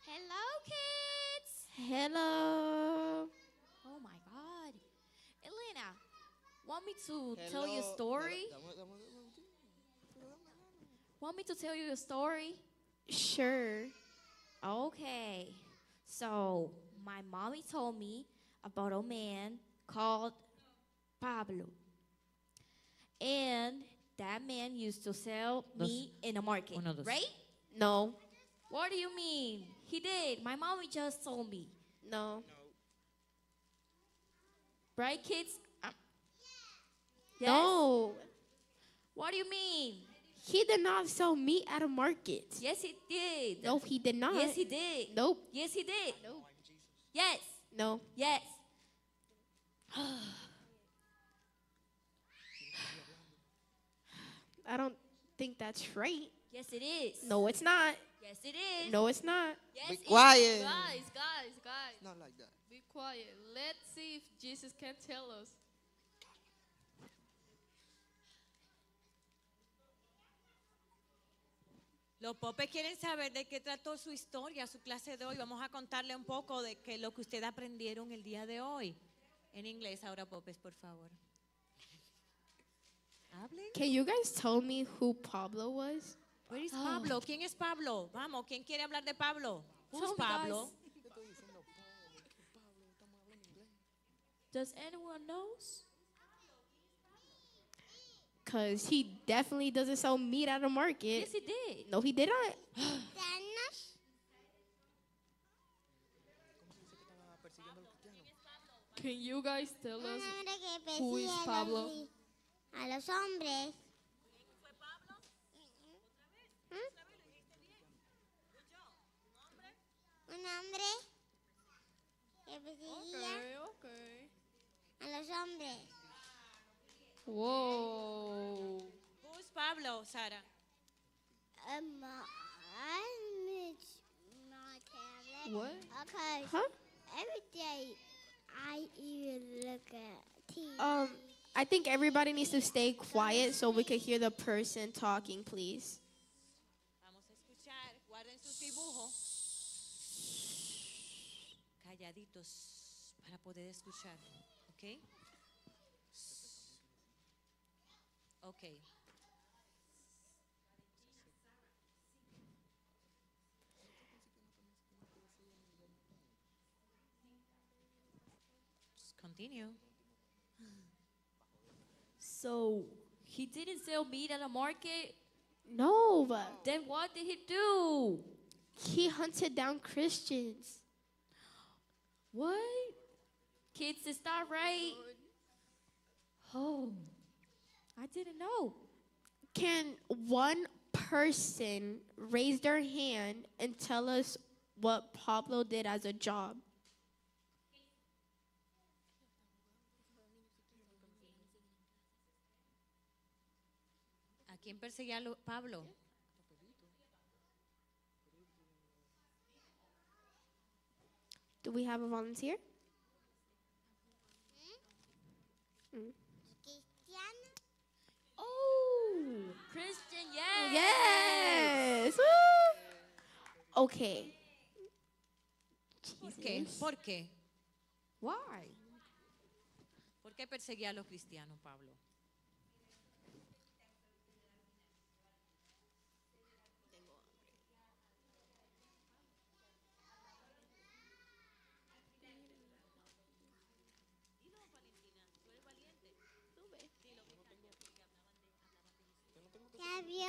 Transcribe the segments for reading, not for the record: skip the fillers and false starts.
Hello, kids. Hello. Oh my God. Elena, want me to tell you a story? Want me to tell you a story? Sure. Okay. So, my mommy told me about a man called Pablo. And that man used to sell meat in a market, right? No. What do you mean? He did. My mommy just told me. No. Right, kids? Yes? No. What do you mean? He did not sell meat at a market. Yes, he did. No, he did not. Yes, he did. Nope. Yes, he did. Nope. Yes. No. Yes. I don't think that's right. Yes, it is. No, it's not. Yes, it is. No, it's not. Yes, Be it is. quiet. Guys, Not like that. be quiet. Let's see if Jesus can tell us. Los popes quieren saber de qué trató su historia, su clase de hoy. Vamos a contarle un poco de que lo que ustedes aprendieron el día de hoy. En inglés ahora, popes, por favor. Hablen. Can you guys tell me who Pablo was? Where is Pablo? ¿Quién es Pablo? Vamos, ¿quién quiere hablar de Pablo? Who's Tell me, Pablo? Does anyone knows? Because he definitely doesn't sell meat at a market. Yes, he did. No, he did not. Can you guys tell us Un hombre que who is persigue Pablo? a los hombres. Un hombre que perseguía Okay. a los hombres. Whoa. Who's Pablo, Sara? What? Okay. Huh? Every day I even look at TV. I think everybody needs to stay quiet so we can hear the person talking, please. Vamos a escuchar. Guarden sus dibujos. Calladitos para poder escuchar. ¿Ok? Ok. Just continue. So, he didn't sell meat at a market? No, but Then what did he do? he hunted down Christians. What? Kids, is that right? Oh, I didn't know. Can one person raise their hand and tell us what Pablo did as a job? ¿A quién perseguía Pablo? Do we have a volunteer? Cristiano. Oh, Christian, yes. Yes. Woo. Okay. ¿Por qué? Jesus. ¿Por qué? Why? ¿Por qué perseguía a los cristianos, Pablo? Ya vio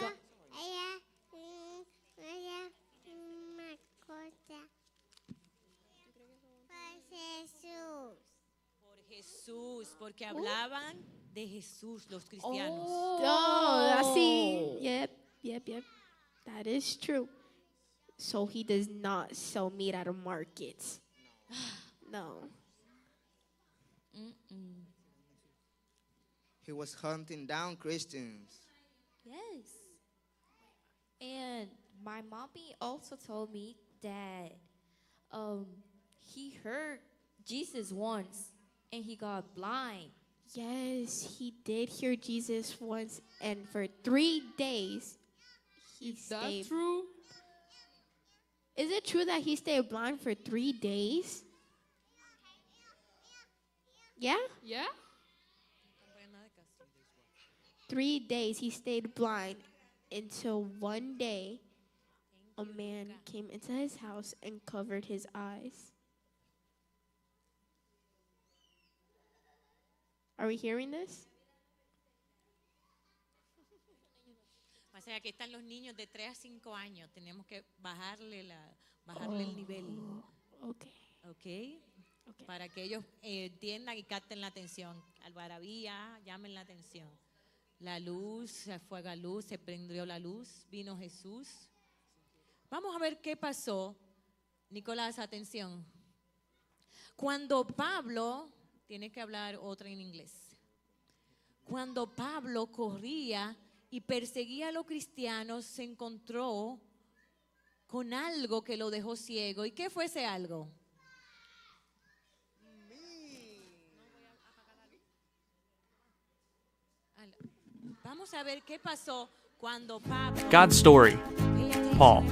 ella una cosa. Pues Jesús. Por Jesús, porque hablaban de Jesús los cristianos. Oh, I see. Yep. That is true. So he does not sell meat at a market. No. He was hunting down Christians. Yes. And my mommy also told me that he heard Jesus once and he got blind. Yes, he did hear Jesus once, and for 3 days he Is that stayed. true? Is it true that he stayed blind for 3 days? Yeah? Yeah? 3 days he stayed blind until one day a man came into his house and covered his eyes. Are we hearing this? O sea, aquí están los niños de 3 a 5 años. Tenemos que bajarle el nivel. Okay. ¿Ok? Okay. Para que ellos entiendan y capten la atención. Algarabía, llamen la atención. La luz, se fue la luz, se prendió la luz, vino Jesús. Vamos a ver qué pasó. Nicolás, atención. Cuando Pablo, tiene que hablar otra en inglés. Cuando Pablo corría y perseguía a los cristianos, se encontró con algo que lo dejó ciego. ¿Y qué fue ese algo? Vamos a ver qué pasó cuando Pablo. God's story. Paul.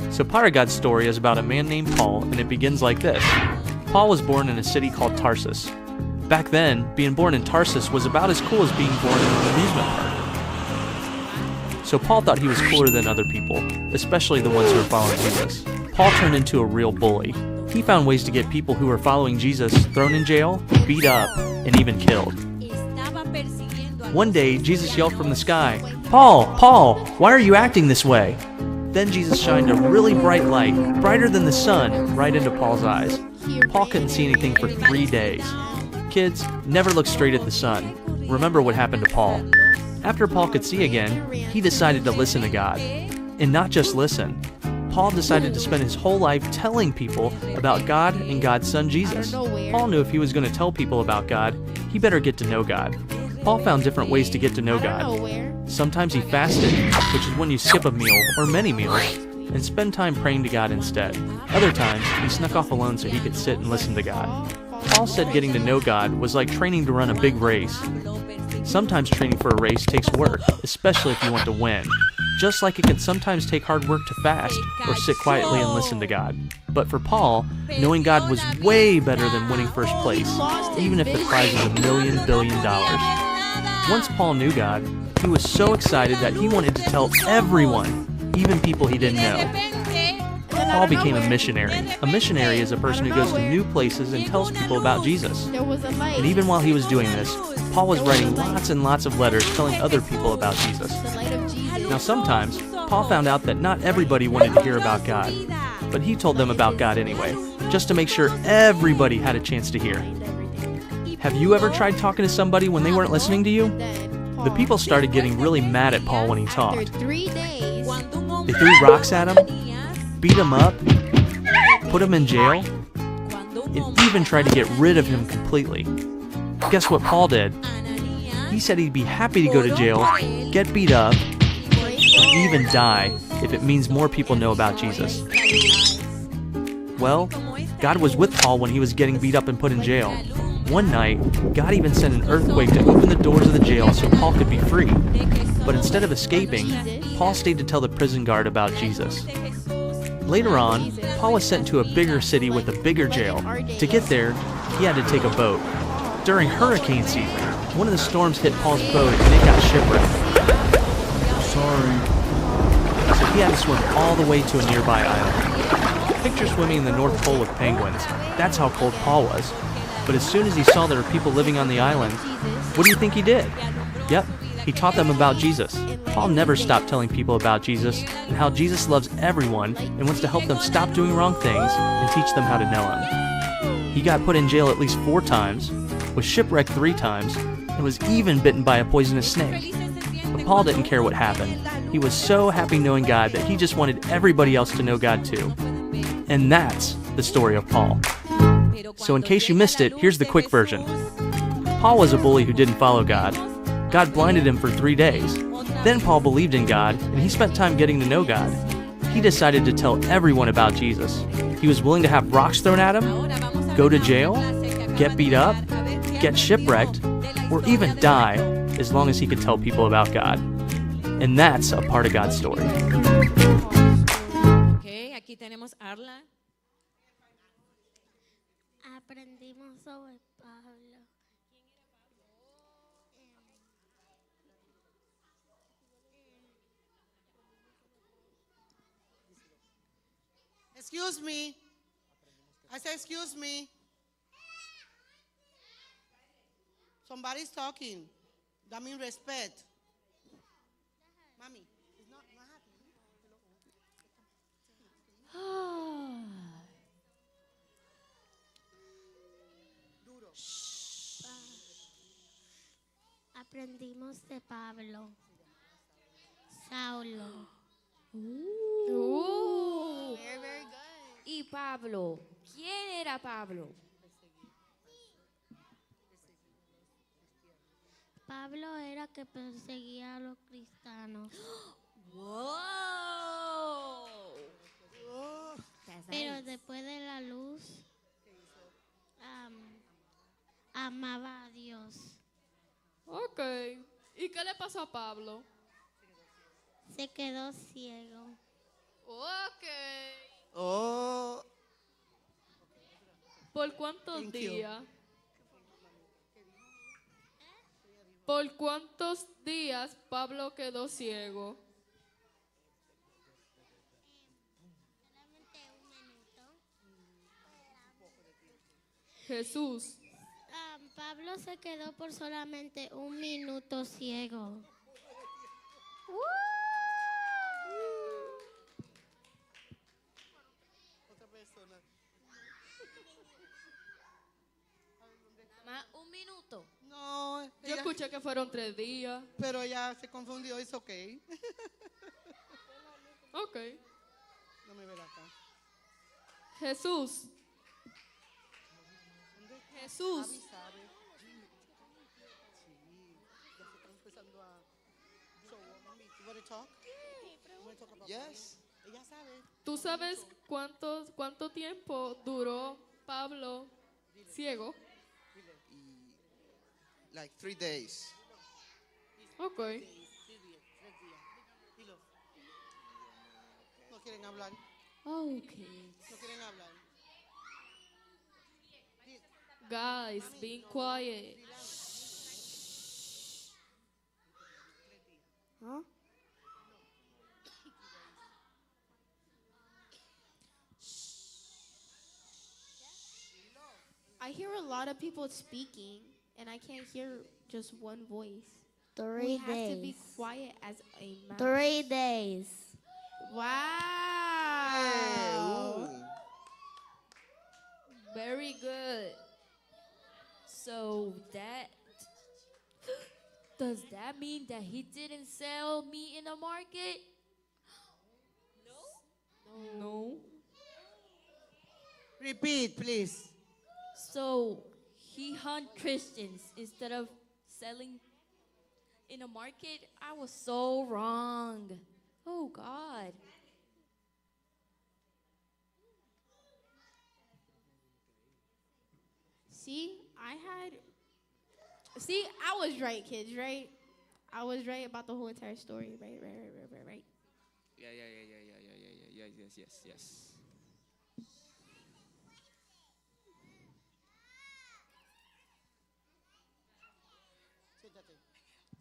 So part of God's story is about a man named Paul, and it begins like this. Paul was born in a city called Tarsus. Back then, being born in Tarsus was about as cool as being born in an amusement park. So Paul thought he was cooler than other people, especially the ones who were following Jesus. Paul turned into a real bully. He found ways to get people who were following Jesus thrown in jail, beat up, and even killed. One day, Jesus yelled from the sky, "Paul, Paul, why are you acting this way?" Then Jesus shined a really bright light, brighter than the sun, right into Paul's eyes. Paul couldn't see anything for 3 days. Kids, never look straight at the sun. Remember what happened to Paul. After Paul could see again, he decided to listen to God. And not just listen. Paul decided to spend his whole life telling people about God and God's Son Jesus. Paul knew if he was going to tell people about God, he better get to know God. Paul found different ways to get to know God. Sometimes he fasted, which is when you skip a meal or many meals, and spend time praying to God instead. Other times, he snuck off alone so he could sit and listen to God. Paul said getting to know God was like training to run a big race. Sometimes training for a race takes work, especially if you want to win. Just like it can sometimes take hard work to fast or sit quietly and listen to God. But for Paul, knowing God was way better than winning first place, even if the prize was $1 billion. Once Paul knew God, he was so excited that he wanted to tell everyone, even people he didn't know. Paul became a missionary. A missionary is a person who goes to new places and tells people about Jesus. And even while he was doing this, Paul was writing lots and lots of letters telling other people about Jesus. Now sometimes, Paul found out that not everybody wanted to hear about God, but he told them about God anyway, just to make sure everybody had a chance to hear. Have you ever tried talking to somebody when they weren't listening to you? The people started getting really mad at Paul when he talked. They threw rocks at him, beat him up, put him in jail, and even tried to get rid of him completely. Guess what Paul did? He said he'd be happy to go to jail, get beat up, even die if it means more people know about Jesus. Well, God was with Paul when he was getting beat up and put in jail. One night, God even sent an earthquake to open the doors of the jail so Paul could be free. But instead of escaping, Paul stayed to tell the prison guard about Jesus. Later on, Paul was sent to a bigger city with a bigger jail. To get there, he had to take a boat. During hurricane season, one of the storms hit Paul's boat and it got shipwrecked. Sorry. So he had to swim all the way to a nearby island. Picture swimming in the North Pole with penguins. That's how cold Paul was. But as soon as he saw there were people living on the island, what do you think he did? Yep, he taught them about Jesus. Paul never stopped telling people about Jesus and how Jesus loves everyone and wants to help them stop doing wrong things and teach them how to know him. He got put in jail at least 4 times, was shipwrecked 3 times, and was even bitten by a poisonous snake. But Paul didn't care what happened. He was so happy knowing God that he just wanted everybody else to know God too. And that's the story of Paul. So in case you missed it, here's the quick version. Paul was a bully who didn't follow God. God blinded him for 3 days. Then Paul believed in God, and he spent time getting to know God. He decided to tell everyone about Jesus. He was willing to have rocks thrown at him, go to jail, get beat up, get shipwrecked, or even die as long as he could tell people about God. And that's a part of God's story. Okay, aquí tenemos Arla. Aprendimos sobre Pablo. Excuse me. I said, excuse me. Somebody's talking. That means respect. Mommy, it's not happening. Aprendimos de Pablo. Saulo. Ooh. Very good. Y Pablo. ¿Quién era Pablo? Pablo era que perseguía a los cristianos. Whoa. That's Pero nice. después de la luz, amaba a Dios. Ok. ¿Y qué le pasó a Pablo? Se quedó ciego. Ok. Oh, ¿Por cuántos Thank you. días? ¿Por cuántos días Pablo quedó ciego? Solamente un minuto. Jesús. Pablo se quedó por solamente un minuto ciego. Otra persona. Más un minuto. No, Yo ella- escuché que fueron 3 días. pero ella se confundió. Es ok. Ok. No me verá acá. Jesús. Jesús. Abby sabe. Sí, ya se están empezando a. So, mami, you want to talk? You want to talk about yes. Pablo? Ella sabe. ¿Tú sabes cuánto tiempo duró Pablo ciego? Like 3 days. Ok. 3 días. Dilo. No quieren hablar. Okay. No quieren hablar. Guys, being quiet. Huh? I hear a lot of people speaking, and I can't hear just one voice. We 3 have to be days. quiet as a mouse. 3 days. Wow. Ooh. Very good. So does that mean that he didn't sell meat in the market? No. Repeat, please. So he hunt Christians instead of selling in a market? I was so wrong. Oh God. I was right, kids, right? I was right about the whole entire story, right? Yeah, yes. Siéntate.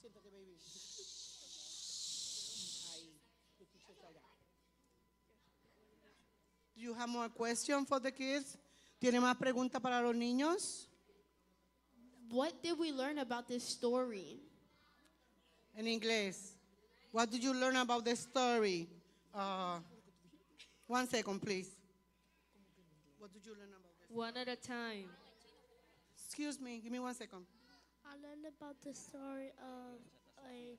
Siéntate, baby. Ahí. The teacher's allá. Do you have more questions for the kids? ¿Tiene más preguntas para los niños? What did we learn about this story? En inglés. What did you learn about the story? 1 second, please. What did you learn about this? One at a time. Excuse me, give me 1 second. I learned about the story of a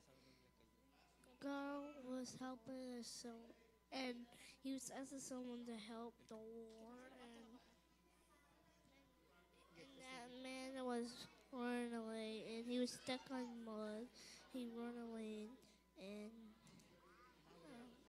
girl was helping a son, and he was asking someone to help the war, and that man was running away, and he was stuck on mud. He ran away, and